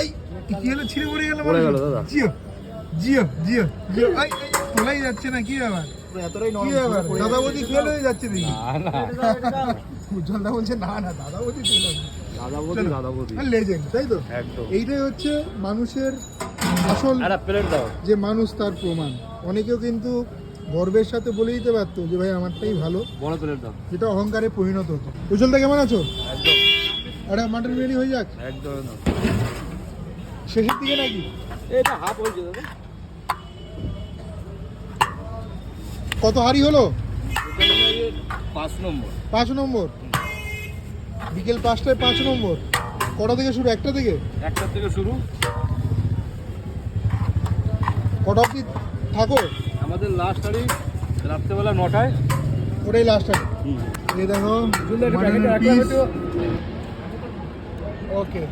এই কি হলো, ছিঁড়ে পড়ে গেল দাদা। জিও জিও জিও জিও, তোলাই যাচ্ছে না, কি ব্যাপার? কি ব্যাপার, দাদা বৌদি ফেল হয়ে যাচ্ছে দেখি। উজ্জ্বলদা বলছে না না, দাদা বৌদি ফেল হবে। দাদা বৌদি লেজেন্ড, তাই তো? এইটাই হচ্ছে মানুষের আসল যে মানুষ, তার প্রমাণ। অনেকেও কিন্তু গর্বের সাথে বলে দিতে পারতো যে ভাই আমারটাই ভালো, বড় প্লেট দাও, যেটা অহংকারে পরিণত হতো। উজ্জ্বলদা কেমন আছো? একদম। একটা মাটন বিরিয়ানি হয়ে যাক একদম শেষের দিকে নাকি? এটা হাফ হয়েছে দাদা। কত হাড়ি হলো? 5 নম্বর। 5 নম্বর, বিকেল 5টায় 5 নম্বর। কটা থেকে শুরু? 1টা থেকে? 1টা থেকে শুরু। কটা অবধি থাকো? আমাদের লাস্ট হাড়ি রাত্রেবেলা 9টায়। ওটাই লাস্ট হাড়ি। এই দেখো ওকে।